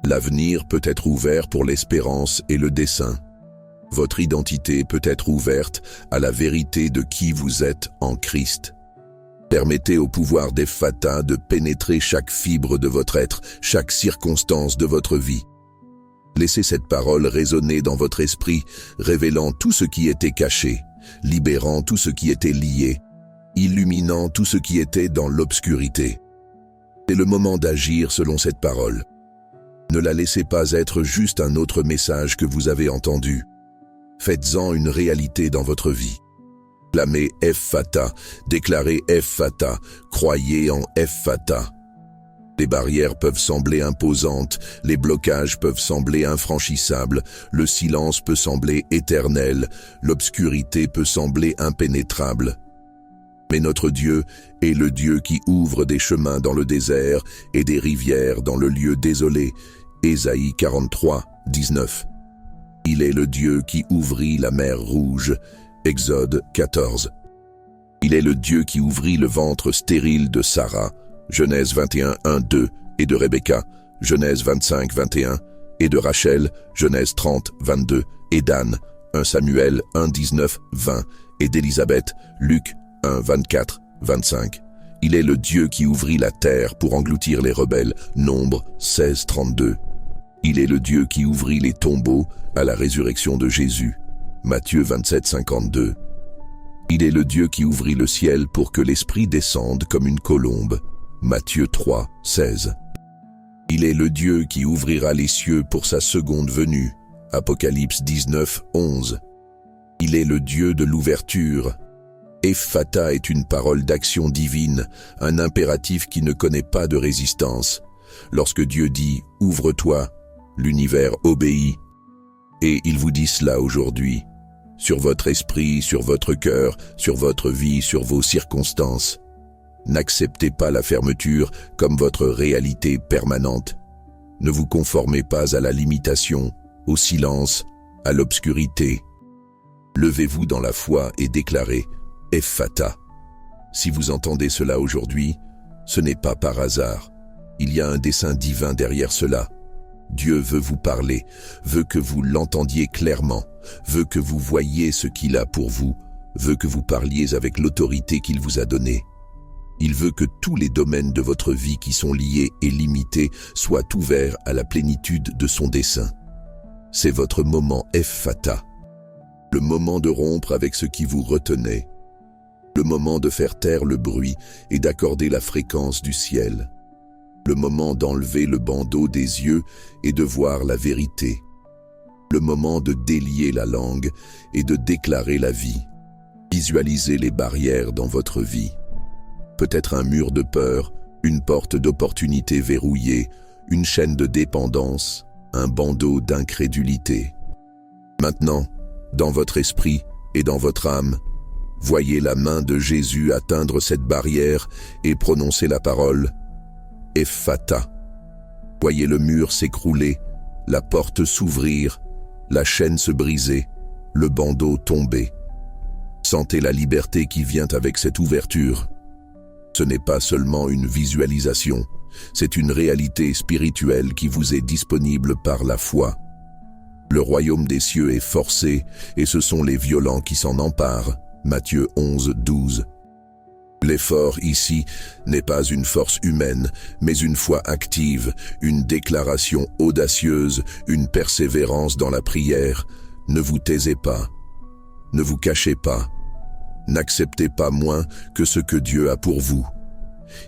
Speaker 1: L'avenir peut être ouvert pour l'espérance et le dessein. Votre identité peut être ouverte à la vérité de qui vous êtes en Christ. Permettez au pouvoir d'Epphata de pénétrer chaque fibre de votre être, chaque circonstance de votre vie. Laissez cette parole résonner dans votre esprit, révélant tout ce qui était caché, libérant tout ce qui était lié, illuminant tout ce qui était dans l'obscurité. C'est le moment d'agir selon cette parole. Ne la laissez pas être juste un autre message que vous avez entendu. Faites-en une réalité dans votre vie. Clamez Epphata, déclarez Epphata, croyez en Epphata. Les barrières peuvent sembler imposantes, les blocages peuvent sembler infranchissables, le silence peut sembler éternel, l'obscurité peut sembler impénétrable. Mais notre Dieu est le Dieu qui ouvre des chemins dans le désert et des rivières dans le lieu désolé. Ésaïe 43, 19. Il est le Dieu qui ouvrit la mer Rouge. Exode 14. Il est le Dieu qui ouvrit le ventre stérile de Sarah. Genèse 21, 1, 2, et de Rebecca, Genèse 25, 21, et de Rachel, Genèse 30, 22, et d'Anne, 1 Samuel 1, 19, 20, et d'Élisabeth, Luc 1, 24, 25. Il est le Dieu qui ouvrit la terre pour engloutir les rebelles. Nombre 16, 32. Il est le Dieu qui ouvrit les tombeaux à la résurrection de Jésus. Matthieu 27, 52. Il est le Dieu qui ouvrit le ciel pour que l'Esprit descende comme une colombe. Matthieu 3, 16. Il est le Dieu qui ouvrira les cieux pour sa seconde venue. Apocalypse 19, 11. Il est le Dieu de l'ouverture. Ephphatha est une parole d'action divine, un impératif qui ne connaît pas de résistance. Lorsque Dieu dit « Ouvre-toi », l'univers obéit. Et il vous dit cela aujourd'hui, sur votre esprit, sur votre cœur, sur votre vie, sur vos circonstances. N'acceptez pas la fermeture comme votre réalité permanente. Ne vous conformez pas à la limitation, au silence, à l'obscurité. Levez-vous dans la foi et déclarez « Ephphatha ». Si vous entendez cela aujourd'hui, ce n'est pas par hasard. Il y a un dessein divin derrière cela. Dieu veut vous parler, veut que vous l'entendiez clairement, veut que vous voyiez ce qu'il a pour vous, veut que vous parliez avec l'autorité qu'il vous a donnée. Il veut que tous les domaines de votre vie qui sont liés et limités soient ouverts à la plénitude de son dessein. C'est votre moment Ephphatha, le moment de rompre avec ce qui vous retenait, le moment de faire taire le bruit et d'accorder la fréquence du ciel, le moment d'enlever le bandeau des yeux et de voir la vérité, le moment de délier la langue et de déclarer la vie. Visualisez les barrières dans votre vie. Peut-être un mur de peur, une porte d'opportunité verrouillée, une chaîne de dépendance, un bandeau d'incrédulité. Maintenant, dans votre esprit et dans votre âme, voyez la main de Jésus atteindre cette barrière et prononcer la parole « Ephphatha ». Voyez le mur s'écrouler, la porte s'ouvrir, la chaîne se briser, le bandeau tomber. Sentez la liberté qui vient avec cette ouverture. Ce n'est pas seulement une visualisation, c'est une réalité spirituelle qui vous est disponible par la foi. Le royaume des cieux est forcé et ce sont les violents qui s'en emparent. Matthieu 11, 12. L'effort ici n'est pas une force humaine, mais une foi active, une déclaration audacieuse, une persévérance dans la prière. Ne vous taisez pas, ne vous cachez pas, n'acceptez pas moins que ce que Dieu a pour vous.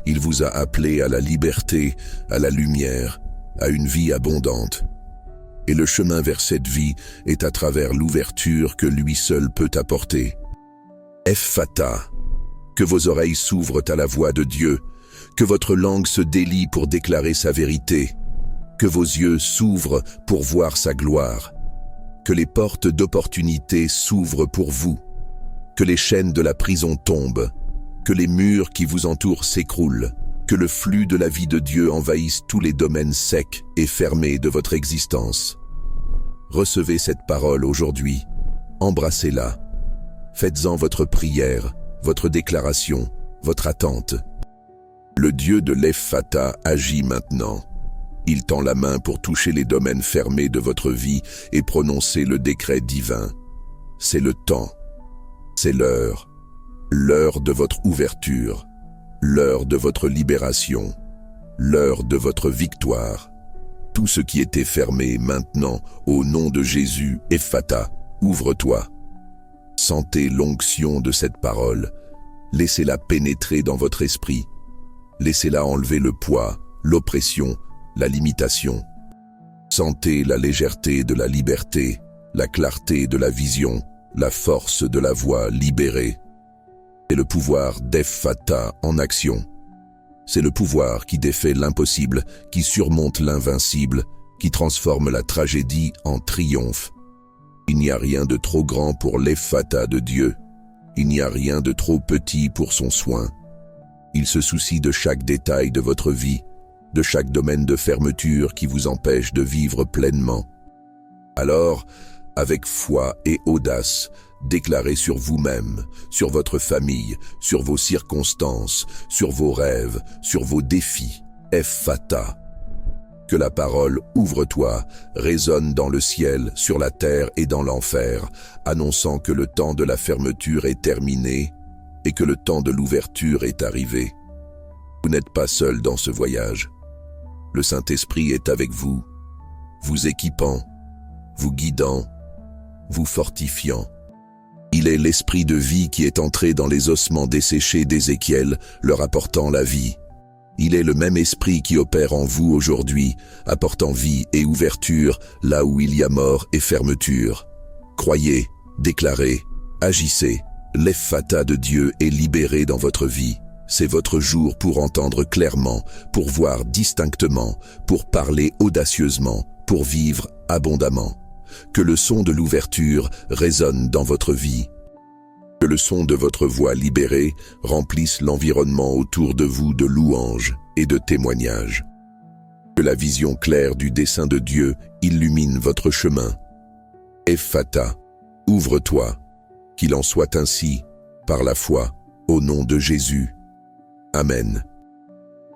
Speaker 1: Il vous a appelé à la liberté, à la lumière, à une vie abondante. Et le chemin vers cette vie est à travers l'ouverture que lui seul peut apporter. Ephphatha, que vos oreilles s'ouvrent à la voix de Dieu, que votre langue se délie pour déclarer sa vérité, que vos yeux s'ouvrent pour voir sa gloire, que les portes d'opportunité s'ouvrent pour vous, que les chaînes de la prison tombent, que les murs qui vous entourent s'écroulent, que le flux de la vie de Dieu envahisse tous les domaines secs et fermés de votre existence. Recevez cette parole aujourd'hui, embrassez-la, faites-en votre prière, votre déclaration, votre attente. Le Dieu de l'Ephphatha agit maintenant. Il tend la main pour toucher les domaines fermés de votre vie et prononcer le décret divin. C'est le temps, c'est l'heure de votre ouverture, l'heure de votre libération, l'heure de votre victoire. Tout ce qui était fermé maintenant, au nom de Jésus, Ephphatha, ouvre-toi. Sentez l'onction de cette parole. Laissez-la pénétrer dans votre esprit. Laissez-la enlever le poids, l'oppression, la limitation. Sentez la légèreté de la liberté, la clarté de la vision, la force de la voix libérée. C'est le pouvoir d'Ephphatha en action. C'est le pouvoir qui défait l'impossible, qui surmonte l'invincible, qui transforme la tragédie en triomphe. Il n'y a rien de trop grand pour l'Ephphatha de Dieu. Il n'y a rien de trop petit pour son soin. Il se soucie de chaque détail de votre vie, de chaque domaine de fermeture qui vous empêche de vivre pleinement. Alors, avec foi et audace, déclarez sur vous-même, sur votre famille, sur vos circonstances, sur vos rêves, sur vos défis. Ephphatha. Que la parole « Ouvre-toi » résonne dans le ciel, sur la terre et dans l'enfer, annonçant que le temps de la fermeture est terminé et que le temps de l'ouverture est arrivé. Vous n'êtes pas seul dans ce voyage. Le Saint-Esprit est avec vous, vous équipant, vous guidant, vous fortifiant. Il est l'esprit de vie qui est entré dans les ossements desséchés d'Ézéchiel, leur apportant la vie. Il est le même esprit qui opère en vous aujourd'hui, apportant vie et ouverture là où il y a mort et fermeture. Croyez, déclarez, agissez. L'Epphata de Dieu est libéré dans votre vie. C'est votre jour pour entendre clairement, pour voir distinctement, pour parler audacieusement, pour vivre abondamment. Que le son de l'ouverture résonne dans votre vie. Que le son de votre voix libérée remplisse l'environnement autour de vous de louanges et de témoignages. Que la vision claire du dessein de Dieu illumine votre chemin. Epphata, ouvre-toi, qu'il en soit ainsi, par la foi, au nom de Jésus. Amen.